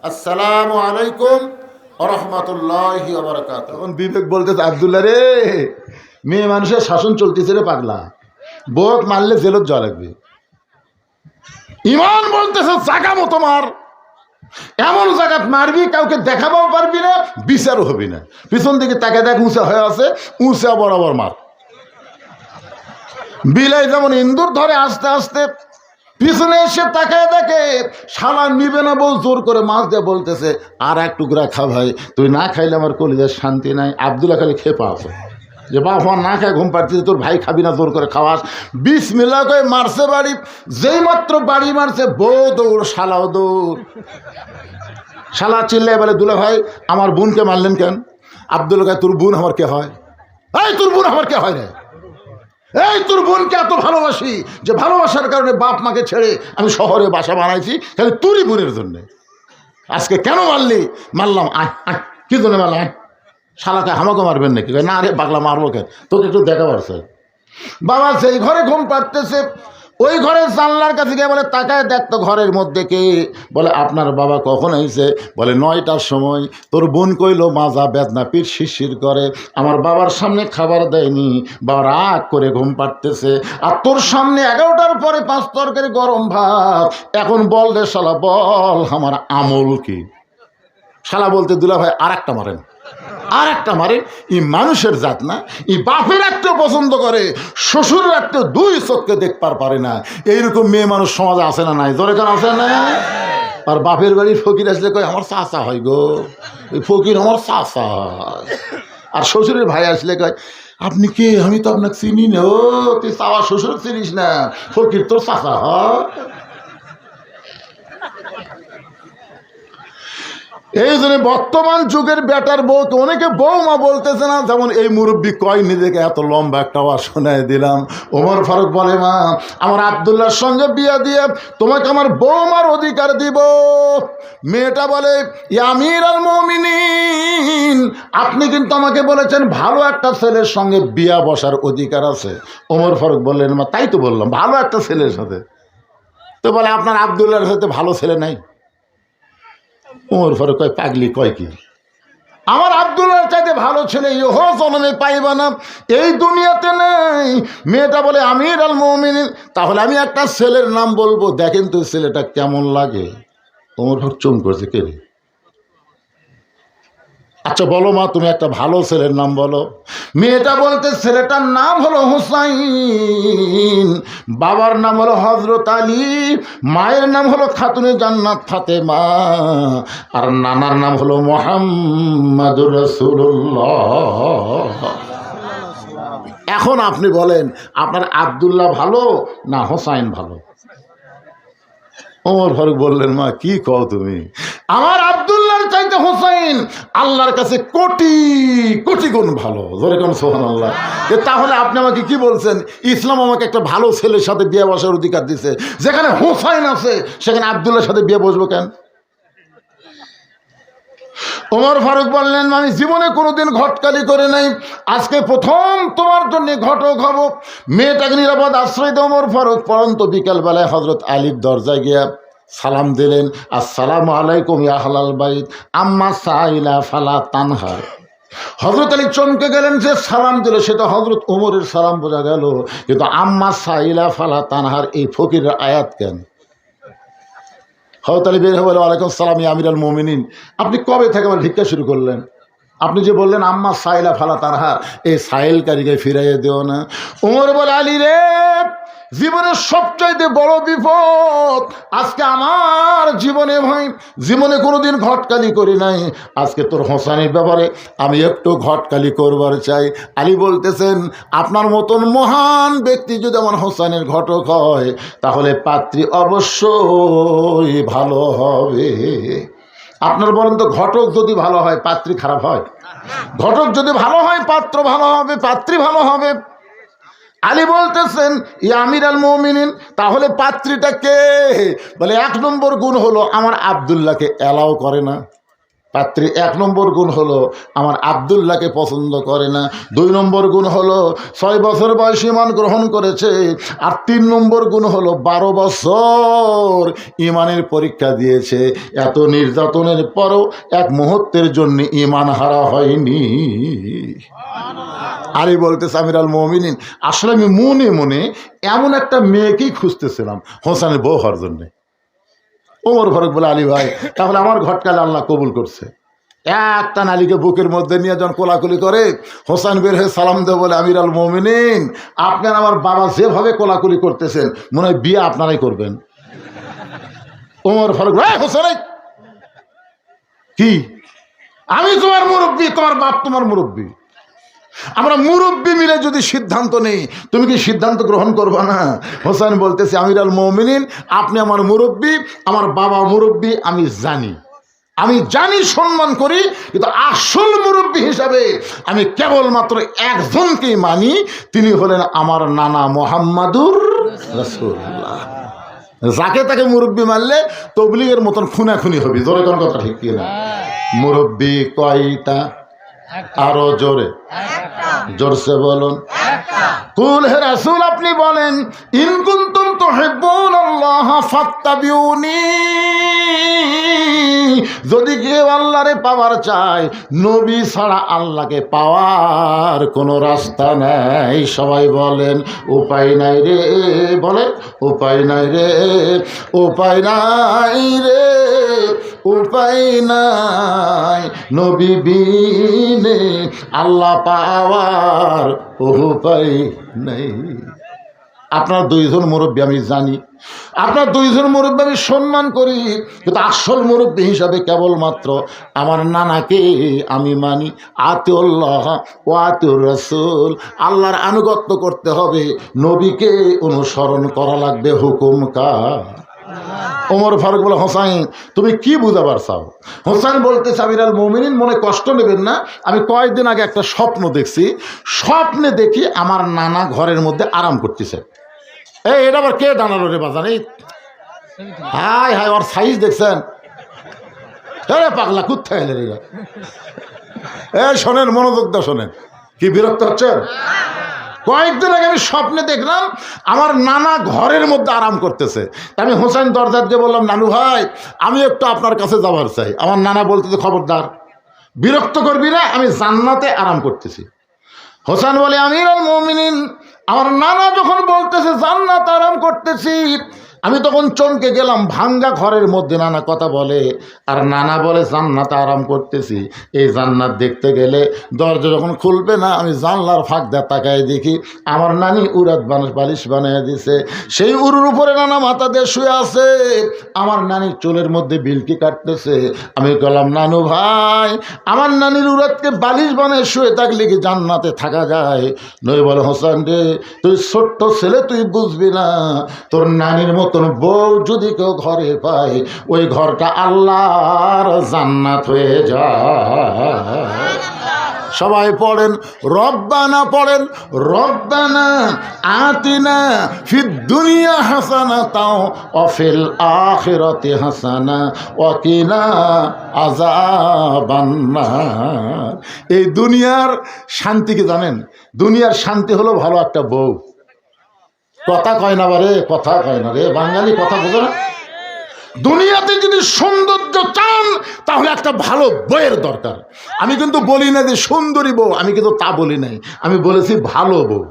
আসসালামু আলাইকুম ওয়া রাহমাতুল্লাহি ওয়া বারাকাতুহু। তখন বিবেক বলতেছে, আব্দুল্লাহ রে, মেয়ে মানুষের শাসন চলতেছে রে পাগলা, বোক মারলে জেলত যাওয়া লাগবে। ইমান বলতেছে জাগা মতো মার, এমন জায়গাত মারবি কাউকে দেখাবো পারবি না, বিচারও হবি না। পিছন দিকে তাকে দেখ উঁচা হয়ে আছে, উঁচা বরাবর মার। বিলাই যেমন ইন্দুর ধরে আস্তে আস্তে, পিছনে এসে তাকায় দেখে শালা নিবে না বউ জোর করে মাছ দিয়ে বলতেছে, আর এক টুকরা খা ভাই, তুই না খাইলে আমার কলিজার শান্তি নাই। আব্দুল্লাহ খালি খেপা আছে যে বাপ আমার না খায় ঘুম পাড়তেছে, তোর ভাই খাবি না জোর করে খাওয়াস। বিসমিল্লাহ করে মারছে বাড়ি, যেই মাত্র বাড়ি মারছে বউ দৌড়, শালাও দৌড়। শালা চিল্লায় বলে, দুলা ভাই আমার বোনকে মারলেন কেন? আব্দুল্লাহ, তোর বোন আমার কে হয়? এই তোর বোন আমার কে হয় রে? এই তোর বোনকে এত ভালোবাসি যে ভালোবাসার কারণে বাপ মাকে ছেড়ে আমি শহরে বাসা বানাইছি, খালি তোরই বোনের জন্যে। আজকে কেন মারলি? মারলাম। আয় আয়, কি জন্য মারলাম? আয়। শালাকে আমাকে মারবেন নাকি? না রে পাগলা, মারবো কেন? তোকে একটু দেখা পারছে। বাবা সেই ঘরে ঘুম পাড়তেছে, ওই ঘরের জানলার কাছে গিয়ে বলে, তাকায় দেখ তো ঘরের মধ্যে কে। বলে, আপনার বাবা কখন আইছে? বলে, 9টার সময়। তোর বোন কইলো মাজা বেদনা, পিঠ শিরশির করে, আমার বাবার সামনে খাবার দেয়নি, বাবা রাগ করে ঘুম পাড়তেছে। আর তোর সামনে 11টার পরে 5 তরকারি গরম ভাত, এখন বল রে শালা, বল আমার আমল কি? শালা বলতে, দুলা ভাই আর একটা মারেন, আর একটা মারে। ই মানুষের জাত না, ই বাপের একটু পছন্দ করে, শ্বশুরের একটু 2 চোখকে দেখবার পারে না। এইরকম মেয়ে মানুষ সমাজে আসে না? নাই জোরে কেন আসে না? আর বাপের বাড়ির ফকির আসলে কয় আমার চাচা হয় গো, ওই ফকির আমার চাচা হয়। আর শ্বশুরের ভাই আসলে কয়, আপনি কে? আমি তো আপনাকে চিনি না। ও তুই চাওয়া শ্বশুর চিনিস না, ফকির তোর চাচা হয়। এই জন্য বর্তমান যুগের বেটার বউকে অনেকে বৌমা বলতেছে না। যেমন এই মুরব্বী কয়, নিজেকে এত লম্বা একটা আওয়াজ শোনায় দিলাম। ওমর ফারুক বলে, মা আমার আব্দুল্লাহর সঙ্গে বিয়া দিয়ে তোমাকে আমার বৌমার অধিকার দিব। মেয়েটা বলে, আমির আল মুমিনিন, আপনি কিন্তু আমাকে বলেছেন ভালো একটা ছেলের সঙ্গে বিয়া বসার অধিকার আছে। ওমর ফারুক বললেন, মা তাই তো বললাম, ভালো একটা ছেলের সাথে। তো বলে, আপনার আব্দুল্লাহর সাথে ভালো ছেলে নাই? ওমর ফারুক কয়, পাগলি কয় কি? আমার আব্দুল্লাহর চাইতে ভালো ছেলে ইহো জন্মে পাইবা না, এই দুনিয়াতে নেই। মেয়েটা বলে, আমির আল মুমিনিন, তাহলে আমি একটা ছেলের নাম বলবো, দেখেন তো ছেলেটা কেমন লাগে। ওমর ফারুক চুম করছে, কে রে? আচ্ছা বলো মা, তুমি একটা ভালো ছেলের নাম বলো। মেয়েটা বলতে, ছেলেটার নাম হলো হুসাইন, বাবার নাম হলো হজরত আলী, মায়ের নাম হলো খাতুনে জান্নাত ফাতেমা, আর নানার নাম হলো মুহাম্মাদুর রাসূলুল্লাহ। এখন আপনি বলেন, আপনার আব্দুল্লাহ ভালো না হুসাইন ভালো? ওমর ফারুক বললেন, মা কি কও তুমি? আমার আব্দুল্লাহর চাইতে হোসাইন আল্লাহর কাছে কোটি কোটি গুণ ভালো। জোরে কোন সুবহানাল্লাহ। তাহলে আপনি আমাকে কি বলছেন? ইসলাম আমাকে একটা ভালো ছেলের সাথে বিয়ে বসার অধিকার দিছে, যেখানে হোসাইন আছে সেখানে আব্দুল্লাহর সাথে বিয়ে বসবো কেন? ওমর ফারুক বললেন, আমি জীবনে কোনোদিন ঘটকালি করে নাই, আজকে প্রথম তোমার জন্য ঘটক হব। মেয়েটাকে নিরাপদ আশ্রয় দিয়ে ওমর ফারুক পরন্ত বিকালবেলায় হজরত আলীর দরজায় গিয়া সালাম দিলেন, আসসালামু আলাইকুম ইয়া আহলাল বাইত, আম্মা সাইলা ফালা তানহার। হজরত আলী চমকে গেলেন, যে সালাম দিল সেটা হজরত ওমরের সালাম বোঝা গেল, কিন্তু আম্মা সাইলা ফালা তানহার এই ফকিরের আয়াত কেন? হজরত আলী বের হয়ে বলে, ওয়ালাইকুম সালাম ইয়া আমির আল মুমিনিন, আপনি কবে থেকে আমার ভিক্ষা শুরু করলেন? আপনি যে বললেন আম্মা সাইলা ফালা তানহা, এই সাইলকারীকে ফিরাইয়ে দিও না। ওমর বলে, আলী রে, জীবনের সবচাইতে বড় বিপদ আজকে আমার জীবনে ভাই, জীবনে কোনোদিন ঘটকালি করি নাই, আজকে তোর হোসাইনের ব্যাপারে আমি একটু ঘটকালি করবার চাই। আলী বলতেছেন, আপনার মতন মহান ব্যক্তি যদি আমার হোসাইনের ঘটক হয়, তাহলে পাত্রী অবশ্যই ভালো হবে। আপনার বলেন তো, ঘটক যদি ভালো হয় পাত্রী খারাপ হয়? ঘটক যদি ভালো হয় পাত্র ভালো হবে, পাত্রী ভালো হবে। আলী বলতেছেন, ইয়া আমির আল মুমিনিন, তাহলে পাত্রীটা কে? বলে, 1 নম্বর গুণ হলো আমার আব্দুল্লাহকে এলাও করে না। পাত্রী 1 নম্বর গুণ হলো আমার আব্দুল্লাহকে পছন্দ করে না। 2 নম্বর গুণ হলো 6 বছর বয়সে ঈমান গ্রহণ করেছে। আর 3 নম্বর গুণ হলো 12 বছর ঈমানের পরীক্ষা দিয়েছে। এত নির্যাতনের পরও এক মুহূর্তের জন্য ঈমান হারা হয়নি। আলী বলতেছে আমিরুল মুমিনিন, আসলে আমি মনে মনে এমন একটা মেয়েকেই খুঁজতেছিলাম হোসেনের বউ হওয়ার জন্যে। ওমর ফারুক বলে, আলী ভাই তাহলে আমার ঘটকালে আল্লাহ কবুল করছে। একটা নালীকে বুকের মধ্যে নিয়ে যখন কোলাকুলি করে হোসেন বের হয়ে সালাম দেব বলে, আমিরুল মুমিনিন আপনার আমার বাবা যেভাবে কোলাকুলি করতেছেন মনে হয় বিয়ে আপনারাই করবেন। ওমর ফারুক, হোসেন কি আমি তোমার মুরব্বী, তোমার বাপ তোমার মুরব্বী, আমরা মুরব্বী মিলে যদি সিদ্ধান্ত নেই তুমি কি সিদ্ধান্ত গ্রহণ করবা না? হোসেন বলতেছে আমিরুল মুমিনিন আপনি আমার মুরব্বী, আমার বাবা মুরব্বী, আমি জানি সম্মান করি, কিন্তু আসল মুরব্বী হিসাবে আমি কেবলমাত্র একজনকেই মানি, তিনি হলেন আমার নানা মুহাম্মাদুর রাসূলুল্লাহ। যাকে তাকে মুরব্বী মানলে তবলিগের মতন খুনাখুনি হবি। জোরে কোন কথা ঠিক কিনা? মুরব্বী কয়টা? আরো জোরে, জোরসে বলুন। কুল হে রাসূল আপনি বলেন, ইন কুনতুম তুহিব্বুনাল্লাহ ফাত্তাবিউনি, যদি কেউ আল্লাহরে পাওয়ার চায় নবী ছাড়া আল্লাহকে পাওয়ার কোনো রাস্তা নাই। সবাই বলেন উপায় নাই রে, বলেন উপায় নাই রে, উপায় নাই রে, উপায় নাই, নবী বিনে আল্লাহ পাওয়ার উপায় নাই। আপনার 2 জন মুরব্বী আমি জানি, আপনার 2 জন মুরব্বী আমি সম্মান করি, কিন্তু আসল মুরব্বী হিসাবে কেবলমাত্র আমার নানাকে আমি মানি। আতিউল্লাহ ও আতিউর রাসূল, আল্লাহর আনুগত্য করতে হবে, নবীকে অনুসরণ করা লাগবে। হুকুম কার? ওমর ফারুক বলে, হোসাইন তুমি কি বুঝাবার চাও? হোসাইন বলতেছে আমিরুল মুমিনিন মনে কষ্ট নেবেন না, আমি কয়েকদিন আগে একটা স্বপ্ন দেখছি, স্বপ্নে দেখি আমার নানা ঘরের মধ্যে আরাম করতেছে। এটা আবার কে দাঁড়ালো রে বাজার? হাই হাই, ওর সাইজ দেখছেন? পাগলা কোথায় এলে রে? শোনেন, মনোযোগ দা শোনেন, কি বিরক্ত হচ্ছেন? কয়েকদিন আগে আমি স্বপ্নে দেখলাম আমার নানা ঘরের মধ্যে আরাম করতেছে। আমি হোসেন দরজা দিয়ে বললাম, নানু ভাই আমি একটু আপনার কাছে যাবার চাই। আমার নানা বলতেছে, খবরদার, বিরক্ত করবি না, আমি জান্নাতে আরাম করতেছি। হোসেন বলে, আমিরুল মুমিনিন আমার নানা যখন বলতেছে জান্নাতে আরাম করতেছি, আমি তখন চমকে গেলাম। ভাঙ্গা ঘরের মধ্যে নানা কথা বলে, আর নানা বলে জান্নাতে আরাম করতেছি। এই জান্নাত দেখতে গেলে দরজা যখন খুলবে না, আমি জানলার ফাঁক দিয়ে তাকায় দেখি আমার নানি উড়াত বালিশ বানিয়ে দিছে। সেই উড়ুর উপরে নানা মাথা দিয়ে শুয়ে আছে, আমার নানির চুলের মধ্যে বিলকি কাটতেছে। আমি বললাম, নানু ভাই আমার নানির উড়াতকে বালিশ বানিয়ে শুয়ে থাকলে কি জান্নাতে থাকা যায়? নই বলে, হোসেন রে তুই ছোট্ট ছেলে, তুই বুঝবি না, তোর নানির মতন বউ যদি কেউ ঘরে পায় ওই ঘরটা আল্লাহর জান্নাত হয়ে যায়। সবাই পড়েন রব্বানা, পড়েন রব্বানা আতিনা ফিদ দুনিয়া হাসানাতাও ওয়া ফিল আখিরাতি হাসানা ওয়া কিনা আযাবান্নার। এই দুনিয়ার শান্তি কি জানেন? দুনিয়ার শান্তি হলো ভালো একটা বউ। কথা কয় না বারে, কথা কয় না রে, বাঙালি কথা বোঝো না? দুনিয়াতে যদি সৌন্দর্য চান তাহলে একটা ভালো বউয়ের দরকার। আমি কিন্তু বলি না যে সুন্দরী বউ, আমি কিন্তু তা বলি নাই, আমি বলেছি ভালো বউ।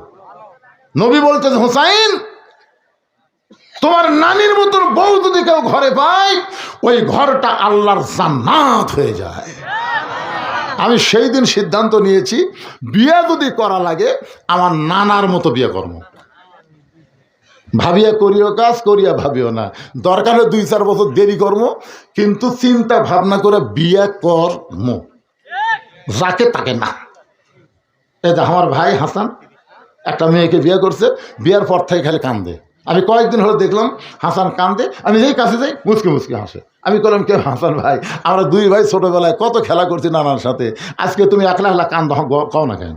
নবী বলতেছে, হোসাইন তোমার নানির মতন বউ যদি কেউ ঘরে পায় ওই ঘরটা আল্লাহর জান্নাত হয়ে যায়। আমি সেই দিন সিদ্ধান্ত নিয়েছি, বিয়ে যদি করা লাগে আমার নানার মতো বিয়ে করবো। ভাবিয়া করিও কাজ, করিয়া ভাবিও না, দরকারে 2-4 বছর দেরি করবো, কিন্তু চিন্তা ভাবনা করে বিয়ে করবো, যাকে তাকে না। এই যে আমার ভাই হাসান একটা মেয়েকে বিয়ে করছে, বিয়ের পর থেকে খালি কান্দে। আমি কয়েকদিন হলো দেখলাম হাসান কান্দে, আমি যেই কাছে যাই মুচকে মুচকে হাসে। আমি বললাম, কে? হাসান ভাই, আমরা 2 ভাই ছোটবেলায় কত খেলা করছি নানার সাথে, আজকে তুমি একলা একলা কান্দ কও না কেন?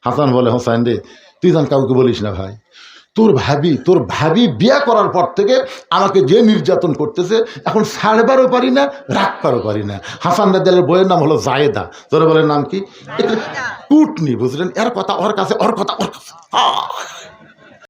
হাসান বলে, হোসাইন রে তুই যেন কাউকে বলিস না ভাই, তোর ভাবি বিয়ে করার পর থেকে আমাকে যে নির্যাতন করতেছে, এখন ছাড়বারও পারি না, রাখবারও পারি না। হাসান রাদিয়াল্লাহু আনহু বইয়ের নাম হলো জায়েদা। তোর বলে নাম কি? কুটনি, বুঝলেন? ওর কথা ওর কাছে